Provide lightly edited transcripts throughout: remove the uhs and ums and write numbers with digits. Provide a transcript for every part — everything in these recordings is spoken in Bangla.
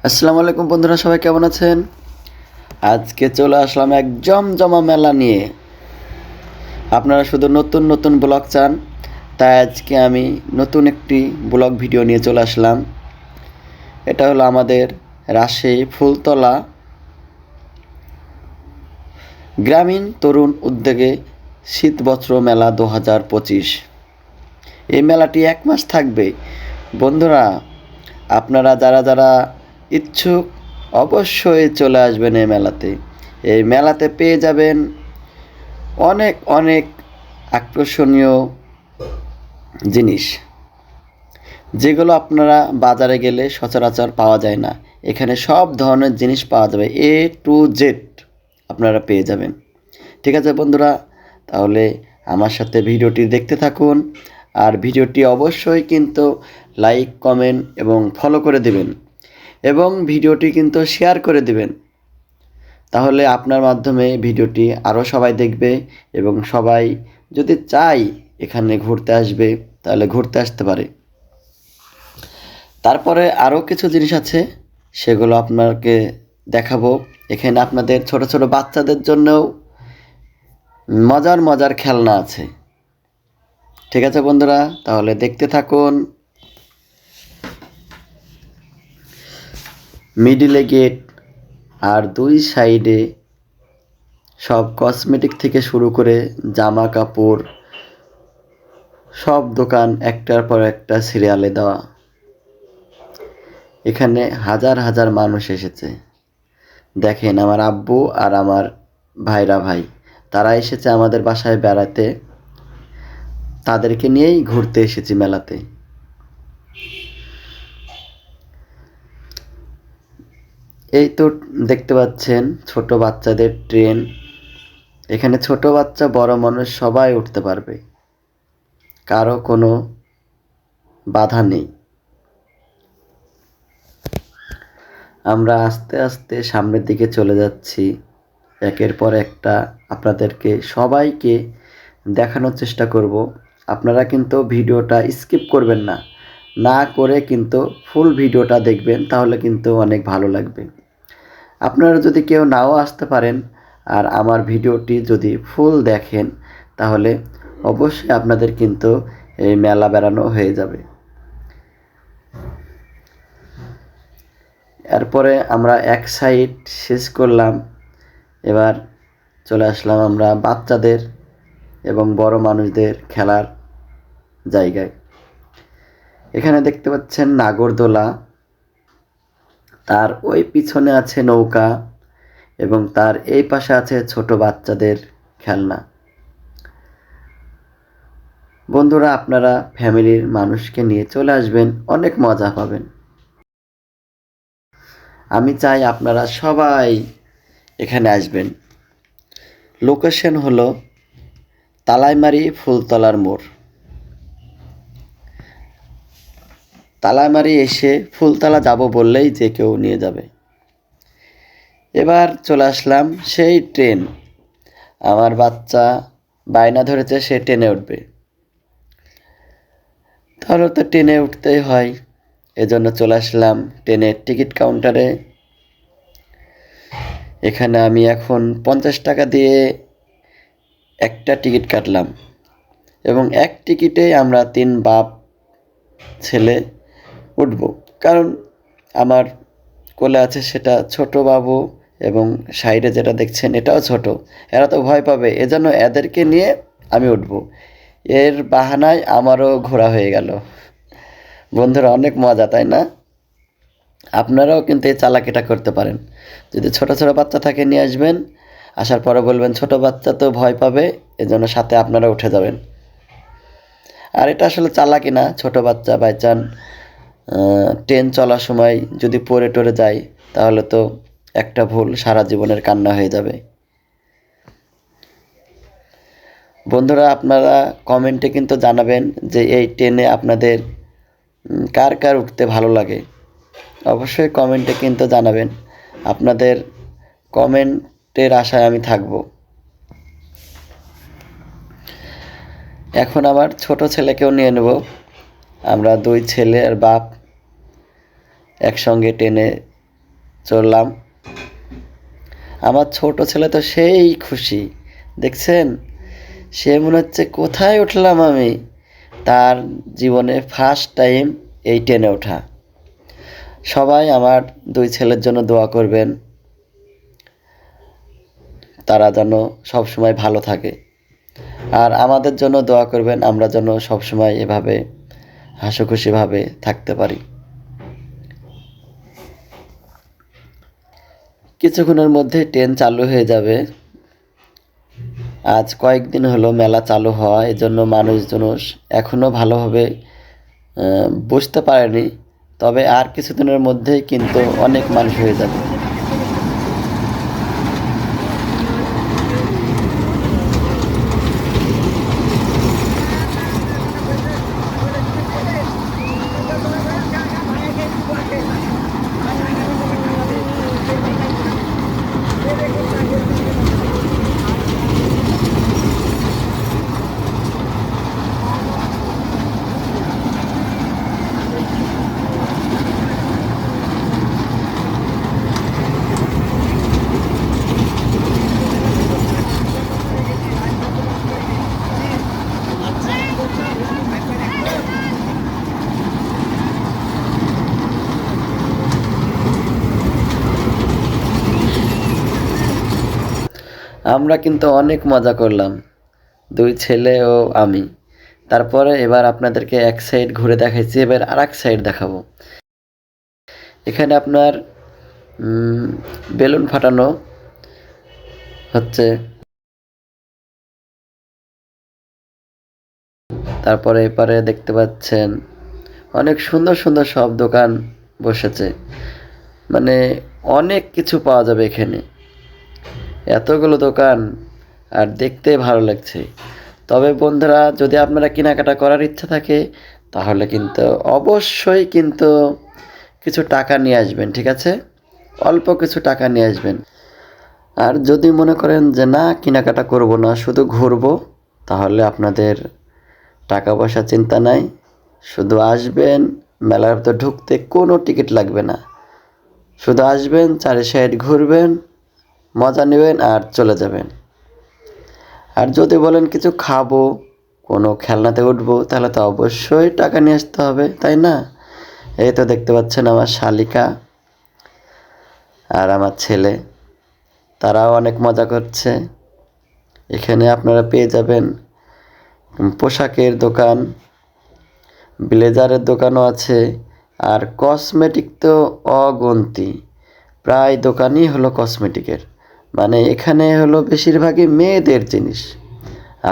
আসসালামু আলাইকুম বন্ধুরা, সবাই কেমন আছেন? আজকে চলে আসলাম এক জমজমা মেলা নিয়ে। আপনারা শুধু নতুন নতুন ব্লগ চান, তাই আজকে আমি নতুন একটি ব্লগ ভিডিও নিয়ে চলে আসলাম। এটা হলো আমাদের রাজশাহী ফুলতলা গ্রামীণ তরুণ উদ্যোগে শীতবস্ত্র মেলা 2025। এই মেলাটি 1 মাস থাকবে। বন্ধুরা, আপনারা যারা যারা ইচ্ছুক অবশ্যই চলে আসবেন এই মেলাতে। এই মেলাতে পেয়ে যাবেন অনেক অনেক আকর্ষণীয় জিনিস, যেগুলো আপনারা বাজারে গেলে সচরাচর পাওয়া যায় না। এখানে সব ধরনের জিনিস পাওয়া যাবে, A to Z আপনারা পেয়ে যাবেন। ঠিক আছে বন্ধুরা, তাহলে আমার সাথে ভিডিওটি দেখতে থাকুন। আর ভিডিওটি অবশ্যই কিন্তু লাইক, কমেন্ট এবং ফলো করে দেবেন, এবং ভিডিওটি কিন্তু শেয়ার করে দেবেন। তাহলে আপনার মাধ্যমে ভিডিওটি আরও সবাই দেখবে, এবং সবাই যদি চায় এখানে ঘুরতে আসবে, তাহলে ঘুরতে আসতে পারে। তারপরে আরও কিছু জিনিস আছে, সেগুলো আপনাকে দেখাবো। এখানে আপনাদের ছোট ছোট বাচ্চাদের জন্যও মজার মজার খেলনা আছে। ঠিক আছে বন্ধুরা, তাহলে দেখতে থাকুন। মিডিলে গেট, আর দুই সাইডে সব কসমেটিক থেকে শুরু করে জামা কাপড়, সব দোকান একটার পর একটা সিরিয়ালে দেওয়া। এখানে হাজার হাজার মানুষ এসেছে। দেখেন, আমার আব্বু আর আমার ভাই তারা এসেছে আমাদের বাসায় বেড়াতে। তাদেরকে নিয়েই ঘুরতে এসেছি মেলাতে। এই তো দেখতে পাচ্ছেন ছোট বাচ্চাদের ট্রেন। এখানে ছোট বাচ্চা বড় মানুষ সবাই উঠতে পারবে, কারো কোনো বাধা নেই। আমরা আস্তে আস্তে সামনের দিকে চলে যাচ্ছি, একের পর একটা আপনাদেরকে সবাইকে দেখানোর চেষ্টা করব। আপনারা কিন্তু ভিডিওটা স্কিপ করবেন না, না করে কিন্তু ফুল ভিডিওটা দেখবেন, তাহলে কিন্তু অনেক ভালো লাগবে। আপনারা যদি কেউ নাও আসতে পারেন, আর আমার ভিডিওটি যদি ফুল দেখেন, তাহলে অবশ্যই আপনাদের কিন্তু এই মেলা বেড়ানো হয়ে যাবে। এরপরে আমরা এক সাইড শেষ করলাম, এবার চলে আসলাম আমরা বাচ্চাদের এবং বড় মানুষদের খেলার জায়গায়। এখানে দেখতে পাচ্ছেন নাগরদোলা, তার ওই পিছনে আছে নৌকা, এবং তার এই পাশে আছে ছোট বাচ্চাদের খেলনা। বন্ধুরা, আপনারা ফ্যামিলির মানুষকে নিয়ে চলে আসবেন, অনেক মজা পাবেন। আমি চাই আপনারা সবাই এখানে আসবেন। লোকেশন হলো তালাইমারি ফুলতলার মোড়। তালাইমারি এসে ফুলতলা যাব বললেই যে কেউ নিয়ে যাবে। এবার চলে আসলাম সেই ট্রেন। আমার বাচ্চা বায়না ধরেছে সে ট্রেনে উঠবে, তাহলে তো ট্রেনে উঠতেই হয়। এজন্য চলে আসলাম ট্রেনের টিকিট কাউন্টারে। এখানে আমি এখন 50 টাকা দিয়ে একটা টিকিট কাটলাম, এবং এক টিকিটে আমরা 3 বাপ ছেলে উঠব। কারণ আমার কোলে আছে সেটা ছোট বাবু, এবং সাইডে যেটা দেখছেন এটাও ছোট। এরা তো ভয় পাবে, এজন্য এদেরকে নিয়ে আমি উঠব। এর বাহানায় আমারও ঘোরা হয়ে গেল। বন্ধুরা, অনেক মজা, তাই না? আপনারাও কিন্তু এই চালাকিটা করতে পারেন। যদি ছোট ছোট বাচ্চা থাকে নিয়ে আসবেন, আসার পরে বলবেন ছোট বাচ্চা তো ভয় পাবে, এজন্য সাথে আপনারা উঠে যাবেন। আর এটা আসলে চালাকি না, ছোট বাচ্চা বাই চান ট্রেন চলার সময় যদি পড়ে টরে যায়, তাহলে তো একটা ভুল সারা জীবনের কান্না হয়ে যাবে। বন্ধুরা, আপনারা কমেন্টে কিন্তু জানাবেন যে এই ট্রেনে আপনাদের কার কার উঠতে ভালো লাগে। অবশ্যই কমেন্টে কিন্তু জানাবেন। আপনাদের কমেন্টের আশায় আমি থাকব। এখন আমার ছোট ছেলেকেও নিয়ে নেব। আমরা 2 ছেলে আর বাপ একসঙ্গে ট্রেনে চড়লাম। আমার ছোট ছেলে তো সেই খুশি, দেখছেন, সে মনে হচ্ছে কোথায় উঠলাম আমি। তার জীবনে ফার্স্ট টাইম এই ট্রেনে ওঠা। সবাই আমার 2 ছেলের জন্য দোয়া করবেন, তারা যেন সবসময় ভালো থাকে। আর আমাদের জন্য দোয়া করবেন, আমরা যেন সবসময় এভাবে হাসিখুশিভাবে থাকতে পারি। কিছুক্ষণের মধ্যে ট্রেন চালু হয়ে যাবে। আজ কয়েকদিন হলো মেলা চালু হওয়া, এজন্য মানুষজন এখনও ভালোভাবে বুঝতে পারেনি। তবে আর কিছুদিনের মধ্যেই কিন্তু অনেক মানুষ হয়ে যাবে। আমরা কিন্তু অনেক মজা করলাম, 2 ছেলে ও আমি। তারপরে এবার আপনাদেরকে এক সাইড ঘুরে দেখাইছি, এবার আরেক সাইড দেখাবো। এখানে আপনার বেলুন ফাটানো হচ্ছে। তারপরে এপারে দেখতে পাচ্ছেন অনেক সুন্দর সুন্দর সব দোকান বসেছে, মানে অনেক কিছু পাওয়া যাবে এখানে। এতগুলো দোকান আর দেখতে ভালো লাগছে। তবে বন্ধুরা, যদি আপনারা কেনাকাটা করার ইচ্ছা থাকে তাহলে কিন্তু অবশ্যই কিন্তু কিছু টাকা নিয়ে আসবেন, ঠিক আছে? অল্প কিছু টাকা নিয়ে আসবেন। আর যদি মনে করেন যে না, কেনাকাটা করব না, শুধু ঘুরবো, তাহলে আপনাদের টাকা পয়সা চিন্তা নাই, শুধু আসবেন। মেলার ভিতর ঢুকতে কোনো টিকিট লাগবে না, শুধু আসবেন, 4 সাইড ঘুরবেন, মজা নেবেন আর চলে যাবেন। আর যদি বলেন কিছু খাবো, কোনো খেলনাতে উঠবো, তাহলে তো অবশ্যই টাকা নিয়ে আসতে হবে, তাই না? এই তো দেখতে পাচ্ছেন আমার শালিকা আর আমার ছেলে, তারাও অনেক মজা করছে। এখানে আপনারা পেয়ে যাবেন পোশাকের দোকান, ব্লেজারের দোকানও আছে, আর কসমেটিক তো অগুন্তি, প্রায় দোকানই হলো কসমেটিকের। মানে এখানে হলো বেশিরভাগই মেয়েদের জিনিস।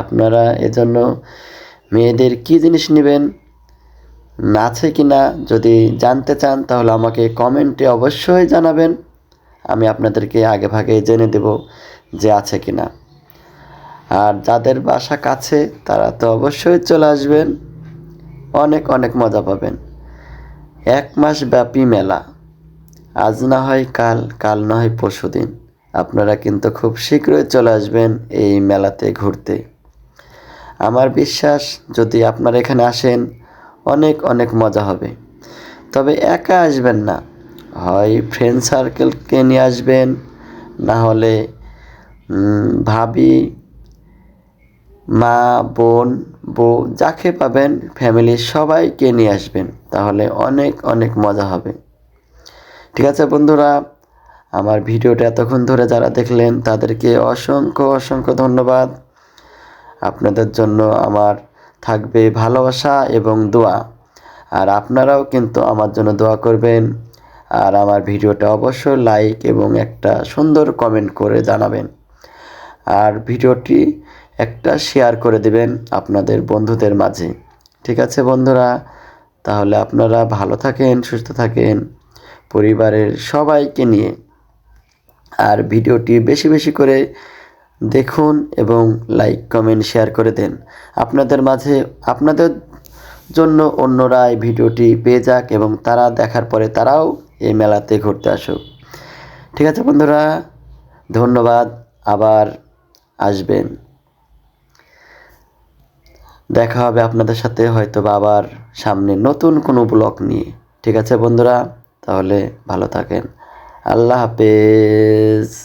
আপনারা এজন্য মেয়েদের কি জিনিস নেবেন, আছে কি না যদি জানতে চান তাহলে আমাকে কমেন্টে অবশ্যই জানাবেন। আমি আপনাদেরকে আগে ভাগে জেনে দেব যে আছে কি না। আর যাদের বাসা কাছে তারা তো অবশ্যই চলে আসবেন, অনেক অনেক মজা পাবেন। 1 মাস ব্যাপী মেলা, আজ না হয় কাল, কাল না হয় পরশুদিন। আপনারা কিন্তু খুব শীঘ্রই চলে আসবেন এই মেলাতে ঘুরতে। আমার বিশ্বাস যদি আপনারা এখানে আসেন অনেক অনেক মজা হবে। তবে একা আসবেন না, হয় ফ্রেন্ড সার্কেলকে নিয়ে আসবেন, না হলে ভাবি, মা, বোন, বউ, যাকে পাবেন ফ্যামিলির সবাইকে নিয়ে আসবেন, তাহলে অনেক অনেক মজা হবে। ঠিক আছে বন্ধুরা, আমার ভিডিওটা এতক্ষণ ধরে যারা দেখলেন তাদেরকে অসংখ্য অসংখ্য ধন্যবাদ। আপনাদের জন্য আমার থাকবে ভালোবাসা এবং দোয়া। আর আপনারাও কিন্তু আমার জন্য দোয়া করবেন। আর আমার ভিডিওটা অবশ্যই লাইক এবং একটা সুন্দর কমেন্ট করে জানাবেন। আর ভিডিওটি একটা শেয়ার করে দেবেন আপনাদের বন্ধুদের মাঝে। ঠিক আছে বন্ধুরা, তাহলে আপনারা ভালো থাকেন, সুস্থ থাকেন পরিবারের সবাইকে নিয়ে। আর ভিডিওটি বেশি বেশি করে দেখুন এবং লাইক কমেন্ট শেয়ার করে দেন। আপনাদের মাঝে, আপনাদের জন্য অন্যরা এই ভিডিওটি পেয়ে যাক এবং তারা দেখার পরে তারাও এই মেলাতে ঘুরতে আসুক। ঠিক আছে বন্ধুরা, ধন্যবাদ, আবার আসবেন। দেখা হবে আপনাদের সাথে হয়তো বা আবার সামনে নতুন কোনো ব্লগ নিয়ে। ঠিক আছে বন্ধুরা, তাহলে ভালো থাকেন। আল্লাহ হাফেজ।